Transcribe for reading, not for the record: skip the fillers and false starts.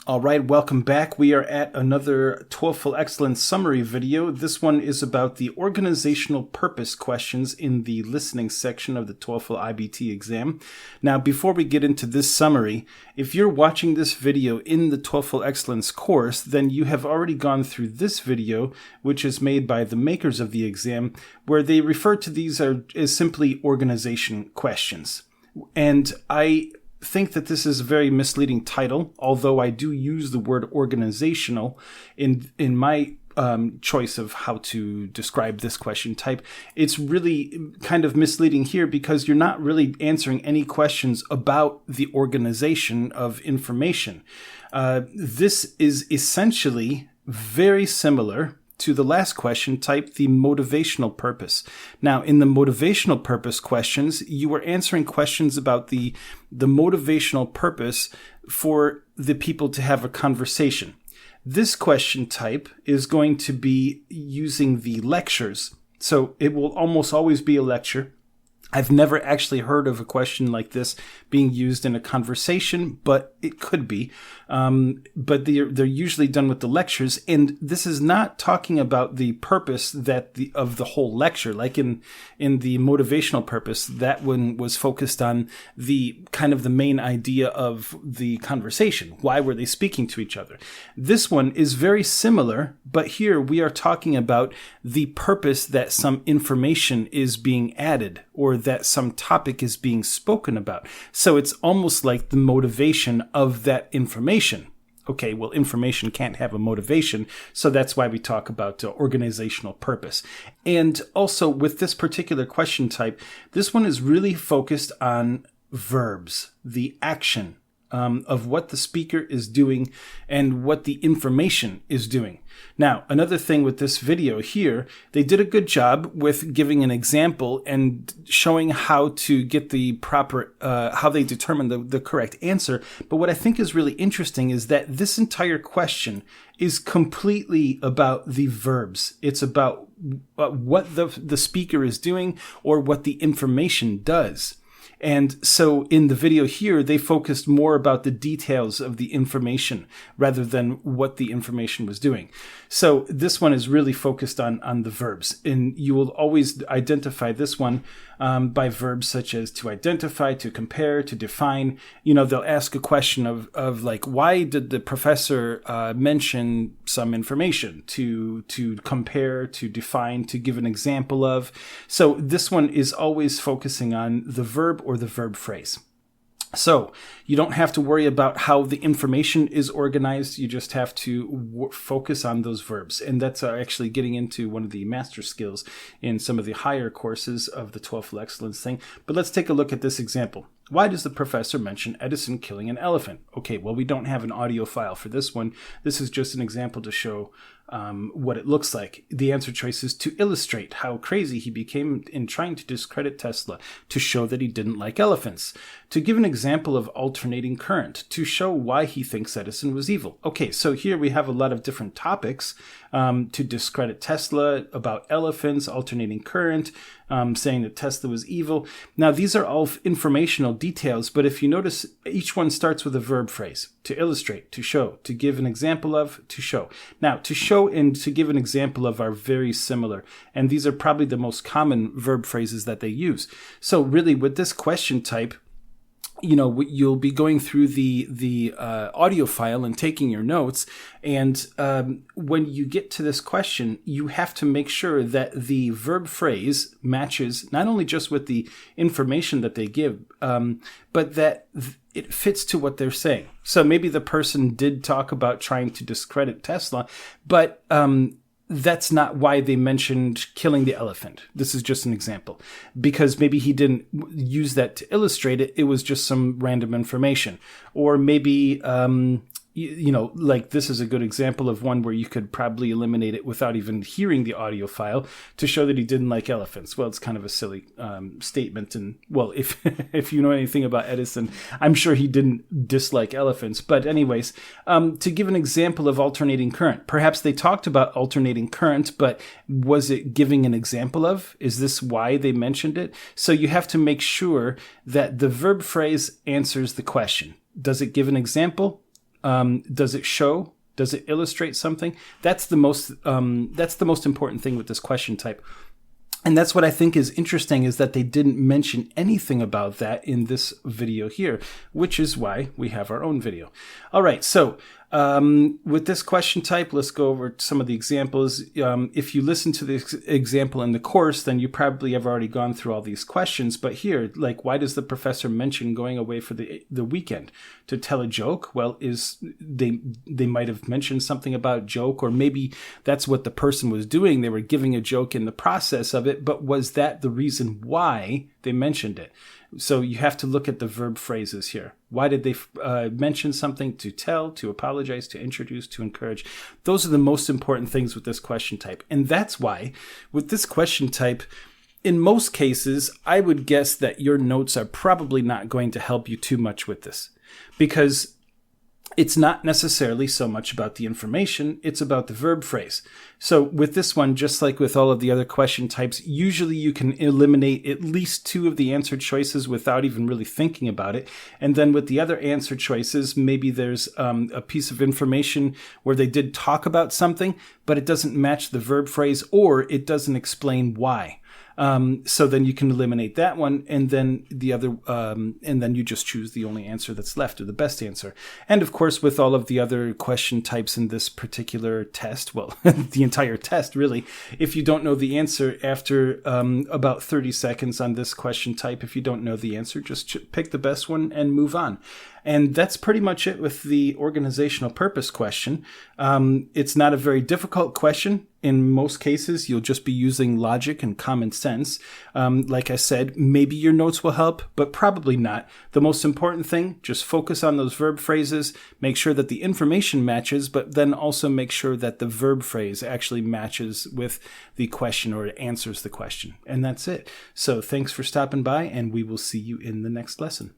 All right, welcome back. We are at another TOEFL Excellence summary video. This one is about the organizational purpose questions in the listening section of the TOEFL IBT exam. Now, before we get into this summary, if you're watching this video in the TOEFL Excellence course, then you have already gone through this video, which is made by the makers of the exam, where they refer to these as simply organization questions. And I think that this is a very misleading title, although I do use the word organizational in my choice of how to describe this question type. It's really kind of misleading here because you're not really answering any questions about the organization of information. This is essentially very similar to the last question type, the motivational purpose. Now, in the motivational purpose questions, you were answering questions about the motivational purpose for the people to have a conversation. This question type is going to be using the lectures. So it will almost always be a lecture. I've never actually heard of a question like this being used in a conversation, but it could be. But they're usually done with the lectures, and this is not talking about the purpose of the whole lecture. Like in the motivational purpose, that one was focused on the kind of the main idea of the conversation. Why were they speaking to each other? This one is very similar, but here we are talking about the purpose that some information is being added or that some topic is being spoken about. So it's almost like the motivation of that information. Okay, well, information can't have a motivation, so that's why we talk about organizational purpose. And also with this particular question type, this one is really focused on verbs, the action of what the speaker is doing and what the information is doing. Now, another thing with this video here, they did a good job with giving an example and showing how to get the proper, how they determine the correct answer. But what I think is really interesting is that this entire question is completely about the verbs. It's about what the speaker is doing or what the information does. And so in the video here, they focused more about the details of the information rather than what the information was doing. So this one is really focused on the verbs. And you will always identify this one by verbs such as to identify, to compare, to define. You know, they'll ask a question of like, why did the professor mention some information? To compare, to define, to give an example of. So this one is always focusing on the verb or the verb phrase. So you don't have to worry about how the information is organized. You just have to focus on those verbs. And that's actually getting into one of the master skills in some of the higher courses of the TOEFL Excellence thing. But let's take a look at this example. Why does the professor mention Edison killing an elephant? Okay, well, we don't have an audio file for this one. This is just an example to show what it looks like. The answer choice is to illustrate how crazy he became in trying to discredit Tesla, to show that he didn't like elephants, to give an example of alternating current, to show why he thinks Edison was evil. Okay, so here we have a lot of different topics to discredit Tesla, about elephants, alternating current, saying that Tesla was evil. Now, these are all informational details, but if you notice, each one starts with a verb phrase. To illustrate, to show, to give an example of, to show. Now, to show and to give an example of are very similar, and these are probably the most common verb phrases that they use. So really, with this question type, you know, you'll be going through the audio file and taking your notes. And when you get to this question, you have to make sure that the verb phrase matches not only just with the information that they give, but that it fits to what they're saying. So maybe the person did talk about trying to discredit Tesla, but that's not why they mentioned killing the elephant. This is just an example. Because maybe he didn't use that to illustrate it. It was just some random information. Or maybe you know, like this is a good example of one where you could probably eliminate it without even hearing the audio file to show that he didn't like elephants. Well, it's kind of a silly statement. And well, if you know anything about Edison, I'm sure he didn't dislike elephants. But anyways, to give an example of alternating current, perhaps they talked about alternating current, but was it giving an example of? Is this why they mentioned it? So you have to make sure that the verb phrase answers the question. Does it give an example? Does it show? Does it illustrate something? That's the most important thing with this question type. And that's what I think is interesting, is that they didn't mention anything about that in this video here, which is why we have our own video. All right, so with this question type, let's go over some of the examples. If you listen to the example in the course, then you probably have already gone through all these questions. But here, like, why does the professor mention going away for the weekend? To tell a joke? Well, they might have mentioned something about joke, or maybe that's what the person was doing. They were giving a joke in the process of it, but was that the reason why they mentioned it? So you have to look at the verb phrases here. Why did they mention something? To tell, to apologize, to introduce, to encourage. Those are the most important things with this question type. And that's why with this question type, in most cases, I would guess that your notes are probably not going to help you too much with this, because it's not necessarily so much about the information, it's about the verb phrase. So with this one, just like with all of the other question types, usually you can eliminate at least 2 of the answer choices without even really thinking about it. And then with the other answer choices, maybe there's a piece of information where they did talk about something, but it doesn't match the verb phrase, or it doesn't explain why. So then you can eliminate that one, and then the other, and then you just choose the only answer that's left, or the best answer. And of course, with all of the other question types in this particular test, well, the entire test really, if you don't know the answer after about 30 seconds on this question type, if you don't know the answer, just pick the best one and move on. And that's pretty much it with the organizational purpose question. It's not a very difficult question. In most cases, you'll just be using logic and common sense. Like I said, maybe your notes will help, but probably not. The most important thing, just focus on those verb phrases, make sure that the information matches, but then also make sure that the verb phrase actually matches with the question, or it answers the question. And that's it. So thanks for stopping by, and we will see you in the next lesson.